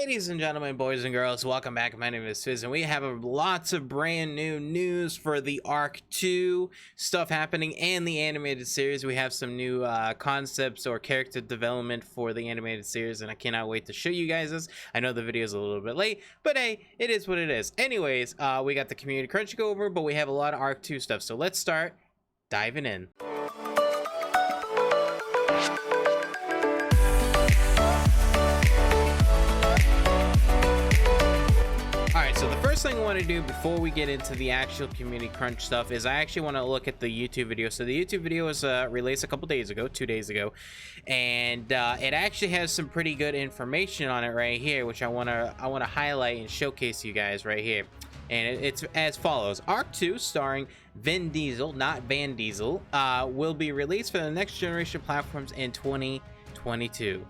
Ladies and gentlemen, boys and girls, welcome back. My name is Fizz, and we have lots of brand new news for the Ark2 stuff happening in the animated series. We have some new concepts or character development for the animated series, and I cannot wait to show you guys this. I know the video is a little bit late, but hey, it is what it is. Anyways, we got the community crunch to go over, but we have a lot of Ark2 stuff, so let's start diving in. So the first thing I want to do before we get into the actual community crunch stuff is I actually want to look at the YouTube video. So the YouTube video was released a couple days ago, 2 days ago, and it actually has some pretty good information on it right here, which I want to highlight and showcase you guys right here. And it's as follows: Ark2, starring Vin Diesel, not Van Diesel, will be released for the next generation platforms in 2022.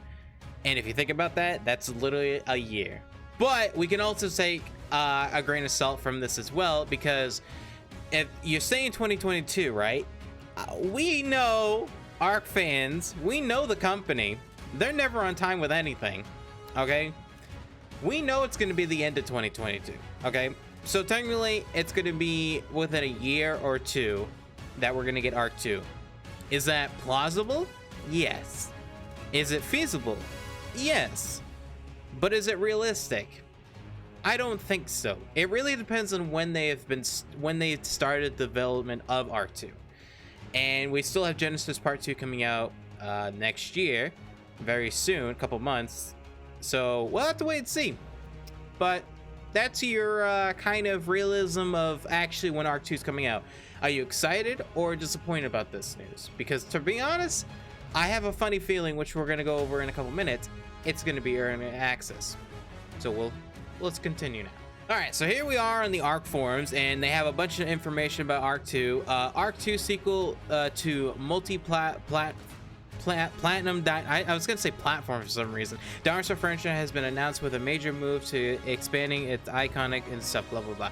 And if you think about that, that's literally a year. But we can also take a grain of salt from this as well, because if you're saying 2022, right? We know Ark fans, we know the company, they're never on time with anything, okay? We know it's going to be the end of 2022, okay? So technically, it's going to be within a year or two that we're going to get Ark2. Is that plausible? Yes. Is it feasible? Yes. But is it realistic? I don't think so. It really depends on when they started development of Ark2. And we still have Genesis Part 2 coming out next year, very soon, a couple months. So we'll have to wait and see. But that's your kind of realism of actually when Ark2 is coming out. Are you excited or disappointed about this news? Because to be honest, I have a funny feeling, which we're going to go over in a couple minutes, it's going to be early access. So let's continue now. All right, so here we are on the Ark Forums, and they have a bunch of information about Ark2. Ark2 sequel to platinum. I was gonna say platform for some reason. Dinosaurs franchise has been announced with a major move to expanding its iconic and stuff. Blah blah blah.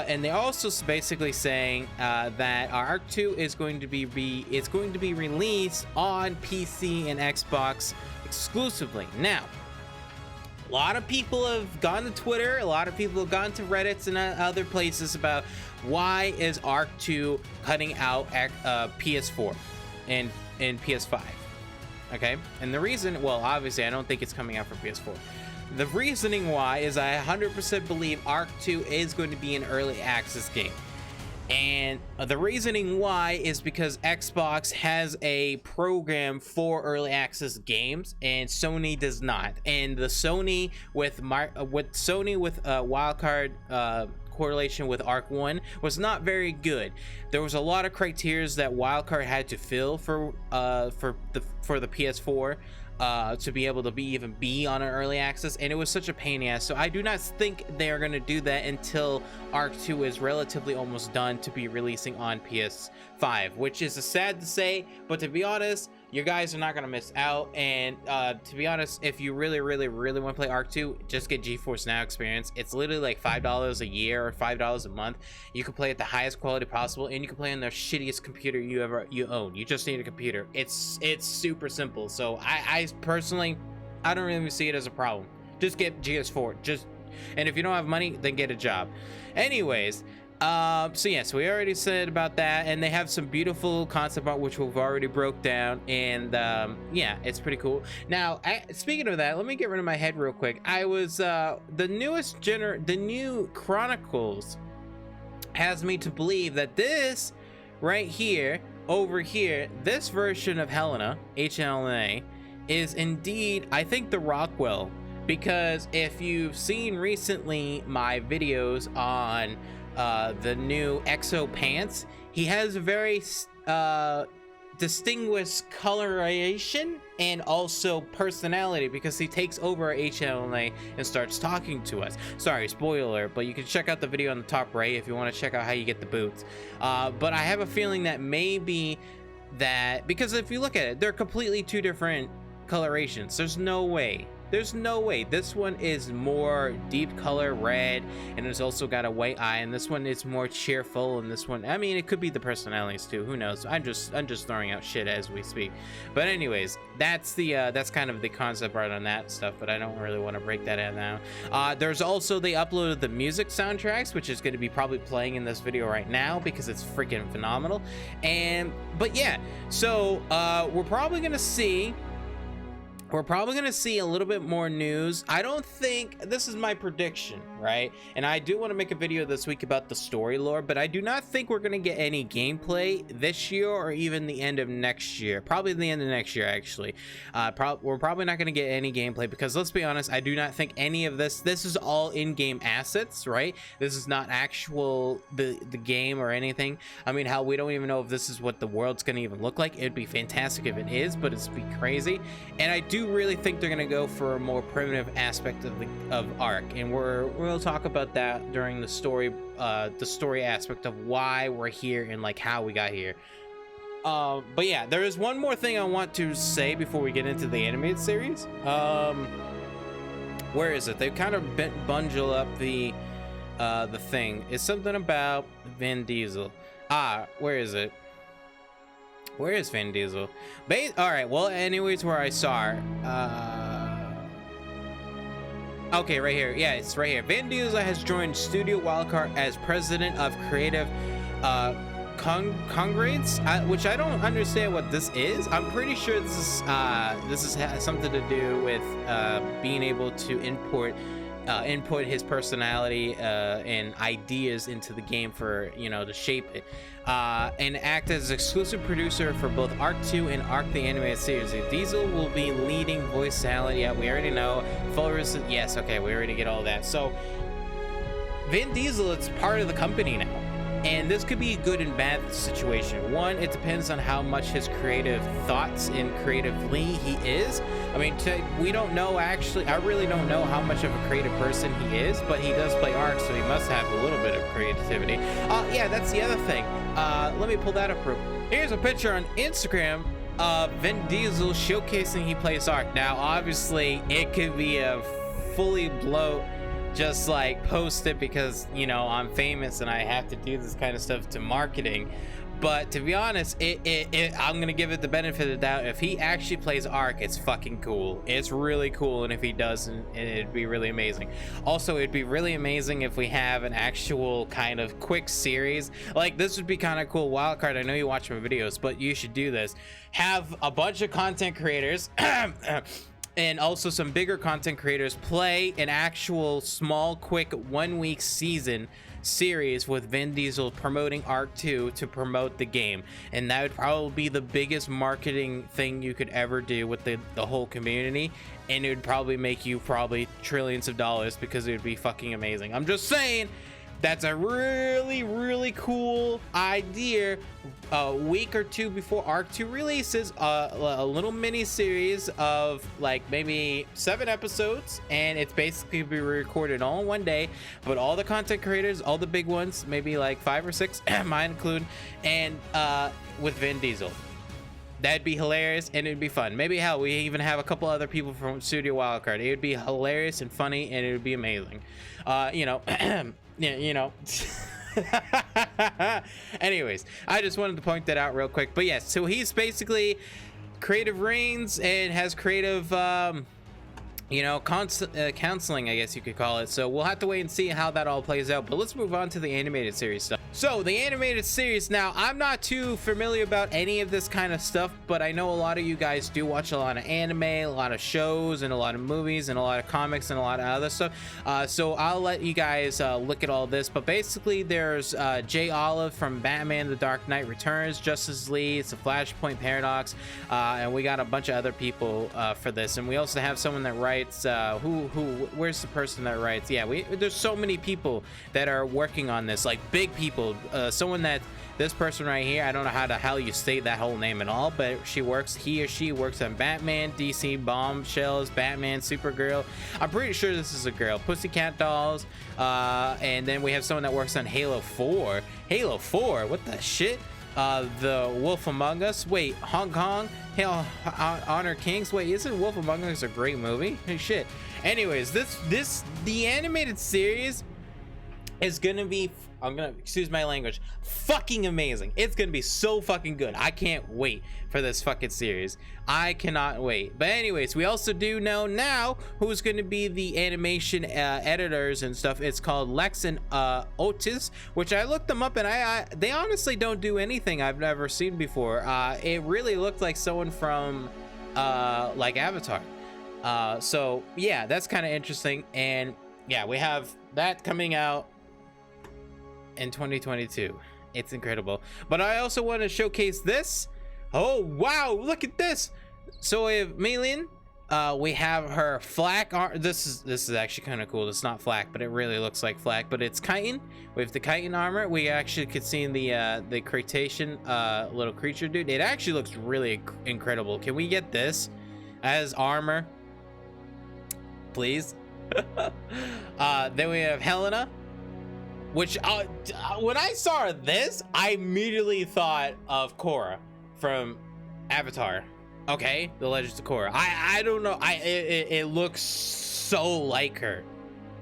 And they're also basically saying that Ark2 is going to be released on PC and Xbox exclusively. Now, a lot of people have gone to Twitter, a lot of people have gone to Reddit and other places about why is Ark2 cutting out PS4 and PS5. Okay, and the reason, well, obviously I don't think it's coming out for PS4. The reasoning why is I 100% believe Ark2 is going to be an early access game. And the reasoning why is because Xbox has a program for early access games and Sony does not. And the Sony with Wildcard correlation with Ark1 was not very good. There was a lot of criteria that Wildcard had to fill for the PS4 to be able to be on an early access, and it was such a pain in the ass. So I do not think they are going to do that until Ark2 is relatively almost done to be releasing on PS5, which is sad to say, but to be honest, you guys are not going to miss out. And to be honest, if you really want to play Ark2, just get GeForce Now experience. It's literally like $5 a year or $5 a month. You can play at the highest quality possible, and you can play on the shittiest computer you own. You just need a computer. It's super simple. So I personally, I don't really see it as a problem. Just get GS4. And if you don't have money, then get a job. Anyways, so yes, we already said about that, and they have some beautiful concept art which we've already broke down, and yeah, it's pretty cool. Now, speaking of that, let me get rid of my head real quick. I was the new Chronicles has me to believe that this right here, over here, this version of Helena, HLNA, is indeed, I think, the Rockwell, because if you've seen recently my videos on the new EXO pants, he has a very distinguished coloration and also personality, because he takes over HLNA and starts talking to us. Sorry, spoiler, but you can check out the video on the top right if you want to check out how you get the boots. But I have a feeling that maybe that, because if you look at it, they're completely two different colorations. There's no way There's no way. This one is more deep color red, and it's also got a white eye, and this one is more cheerful, and this one, I mean, it could be the personalities too, who knows. I'm just throwing out shit as we speak. But anyways, that's kind of the concept art on that stuff, but I don't really want to break that in now. There's also, they uploaded the music soundtracks, which is going to be probably playing in this video right now because it's freaking phenomenal. But yeah, so we're probably gonna see a little bit more news. I don't think, this is my prediction, right? And I do want to make a video this week about the story lore, but I do not think we're going to get any gameplay this year or even the end of next year. Probably the end of next year, actually. We're probably not going to get any gameplay because, let's be honest, I do not think any of this is all in-game assets, right? This is not actual the game or anything. I mean, hell, we don't even know if this is what the world's going to even look like. It'd be fantastic if it is, but it's be crazy. And I do really think they're gonna go for a more primitive aspect of Ark, and we'll talk about that during the story aspect of why we're here and like how we got here. But yeah, there is one more thing I want to say before we get into the animated series. Where is it? They kind of bundle up the thing. It's something about Vin Diesel. Where is it? Where is Vin Diesel? All right, well, anyways, where I saw her. Okay, right here. Yeah, it's right here. Vin Diesel has joined Studio Wildcard as president of creative congrades, which I don't understand what this is. I'm pretty sure this has something to do with being able to input his personality and ideas into the game for, to shape it, and act as exclusive producer for both Ark2 and Ark the animated series. Diesel will be leading voice talent. Yeah, we already know. Yes, okay, we already get all that. So Vin Diesel, it's part of the company now. And this could be a good and bad situation. One, it depends on how much his creative thoughts and creatively he is. I mean, we don't know, actually. I really don't know how much of a creative person he is, but he does play Ark, so he must have a little bit of creativity. Yeah, that's the other thing. Let me pull that up. Here's a picture on Instagram of Vin Diesel showcasing he plays Ark. Now, obviously, it could be a fully blown, just like post it because, I'm famous and I have to do this kind of stuff to marketing. But to be honest, I'm gonna give it the benefit of the doubt. If he actually plays Ark, it's fucking cool. It's really cool, and if he doesn't, it'd be really amazing. Also, it'd be really amazing if we have an actual kind of quick series. Like, this would be kind of cool. Wildcard, I know you watch my videos, but you should do this. Have a bunch of content creators and also some bigger content creators play an actual small, quick 1 week season series with Vin Diesel promoting Ark2 to promote the game. And that would probably be the biggest marketing thing you could ever do with the whole community. And it would probably make you trillions of dollars because it would be fucking amazing. I'm just saying, that's a really, really cool idea. A week or two before Ark2 releases, a little mini series of like maybe 7 episodes, and it's basically be recorded all in one day. But all the content creators, all the big ones, maybe like 5 or 6, mine include, and with Vin Diesel. That'd be hilarious, and it'd be fun. Maybe hell, we even have a couple other people from Studio Wildcard. It would be hilarious and funny, and it would be amazing. Anyways, I just wanted to point that out real quick. But yes, so he's basically creative reigns and has creative counseling, I guess you could call it. So we'll have to wait and see how that all plays out. But let's move on to the animated series stuff. So the animated series, now I'm not too familiar about any of this kind of stuff, but I know a lot of you guys do watch a lot of anime, a lot of shows, and a lot of movies, and a lot of comics, and a lot of other stuff. So I'll let you guys look at all this. But basically, there's Jay Olive from Batman: The Dark Knight Returns, Justice League, it's a Flashpoint Paradox, and we got a bunch of other people for this. And we also have someone that writes. Where's the person that writes? Yeah, there's so many people that are working on this, like big people. This person right here, I don't know how the hell you say that whole name and all, but he or she works on Batman, DC, Bombshells, Batman, Supergirl. I'm pretty sure this is a girl. Pussycat Dolls, and then we have someone that works on Halo 4. Halo 4, what the shit? The Wolf Among Us. Wait, Hong Kong, Hell, Honor Kings. Wait, isn't Wolf Among Us a great movie? Hey, shit. Anyways, the animated series is gonna be, excuse my language, fucking amazing. It's gonna be so fucking good. I can't wait for this fucking series. I cannot wait. But anyways, we also do know now who's gonna be the animation editors and stuff. It's called Lex and Otis, which I looked them up, and they honestly don't do anything I've never seen before. It really looked like someone from like Avatar. So yeah, that's kind of interesting. And yeah, we have that coming out in 2022. It's incredible. But I also want to showcase this. Oh wow, look at this. So we have Meilin, we have her flak arm. This is actually kind of cool. It's not flak, but it really looks like flak, but it's chitin. We have the chitin armor. We actually could see in the Cretacean little creature dude. It actually looks really incredible. Can we get this as armor, please? Then we have Helena, which when I saw this, I immediately thought of Korra from Avatar. Okay, The Legends of Korra. I don't know. It looks so like her.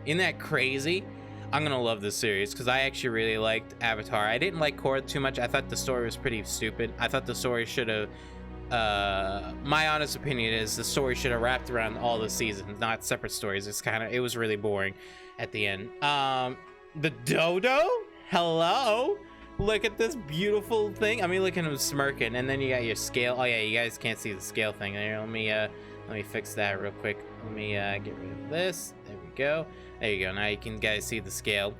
Isn't that crazy? I'm gonna love this series because I actually really liked Avatar. I didn't like Korra too much. I thought the story was pretty stupid. I thought the story should have. My honest opinion is the story should have wrapped around all the seasons, not separate stories. It was really boring at the end. The dodo, hello, look at this beautiful thing. I mean, look at him smirking, and then you got your scale. Oh yeah, you guys can't see the scale thing there. Let me fix that real quick. Let me get rid of this. There we go. There you go. Now you can guys see the scale.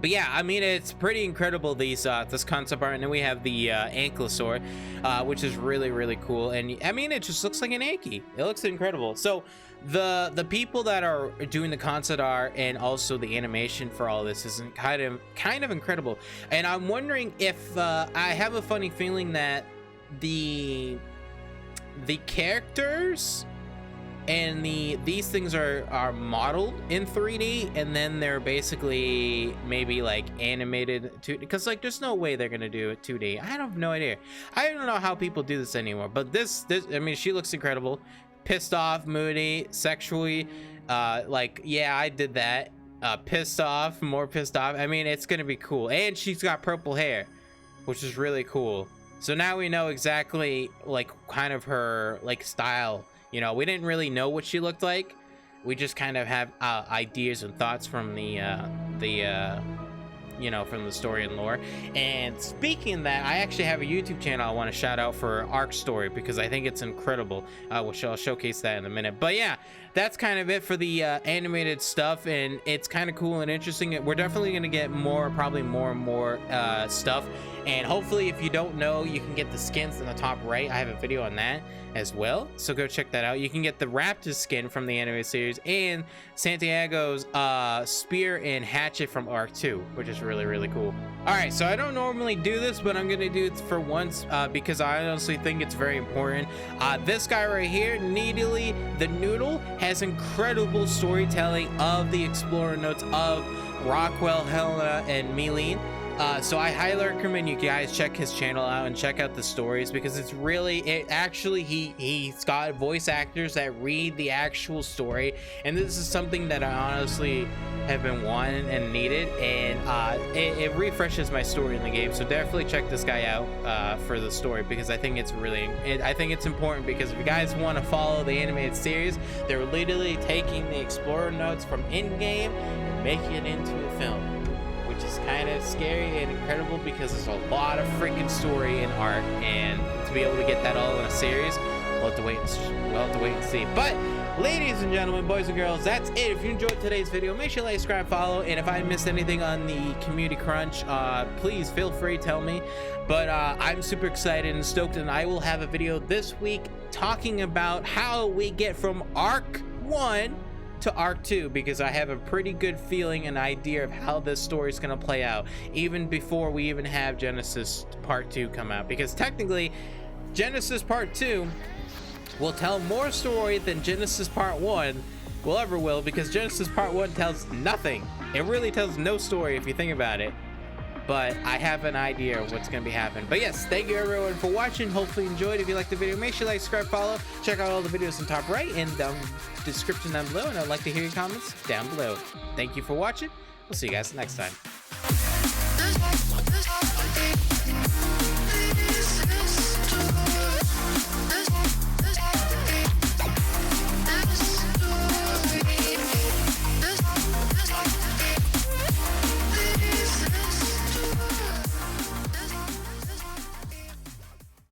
But yeah, I mean, it's pretty incredible, this concept art. And then we have the ankylosaur, which is really cool. And I mean, it just looks like an Anky. It looks incredible. So the people that are doing the concept art and also the animation for all this is kind of incredible. And I'm wondering if I have a funny feeling that the characters and these things are modeled in 3D, and then they're basically maybe like animated to, because like there's no way they're gonna do it 2D. I have no idea. I don't know how people do this anymore. But this I mean, she looks incredible. Pissed off, moody, sexually, like yeah, I did that. Pissed off, more pissed off. I mean, it's gonna be cool. And she's got purple hair, which is really cool. So now we know exactly like kind of her like style. You know, we didn't really know what she looked like. We just kind of have ideas and thoughts from you know, from the story and lore. And speaking of that, I actually have a YouTube channel I want to shout out for Ark Story because I think it's incredible. Which I'll showcase that in a minute. But yeah, that's kind of it for the animated stuff, and it's kind of cool and interesting. We're definitely going to get probably more and more stuff. And hopefully, if you don't know, you can get the skins in the top right. I have a video on that as well, so go check that out. You can get the Raptor skin from the anime series and Santiago's spear and hatchet from Ark2, which is really cool. All right, so I don't normally do this, but I'm gonna do it for once because I honestly think it's very important. This guy right here, Needly the Noodle, has incredible storytelling of the Explorer notes of Rockwell, Helena, and Meilin. So I highly recommend you guys check his channel out and check out the stories, because it's actually he's got voice actors that read the actual story, and this is something that I honestly have been wanting and needed, and it refreshes my story in the game. So definitely check this guy out for the story, because I think it's I think it's important, because if you guys want to follow the animated series, they're literally taking the Explorer notes from in-game and making it into a film, which is kind of scary and incredible, because there's a lot of freaking story in Ark, and to be able to get that all in a series, we'll have to wait and see. But ladies and gentlemen, boys and girls, that's it. If you enjoyed today's video, make sure you like, subscribe, follow, and if I missed anything on the community crunch, please feel free to tell me. But I'm super excited and stoked, and I will have a video this week talking about how we get from Ark 1 to Ark2, because I have a pretty good feeling and idea of how this story is going to play out, even before we even have Genesis Part 2 come out, because technically Genesis Part 2 will tell more story than Genesis Part 1 will, because Genesis Part 1 tells nothing. It really tells no story if you think about it. but I have an idea of what's going to be happening. But yes, thank you everyone for watching. Hopefully you enjoyed. If you liked the video, make sure you like, subscribe, follow. Check out all the videos in top right and description down below, and I'd like to hear your comments down below. Thank you for watching. We'll see you guys next time.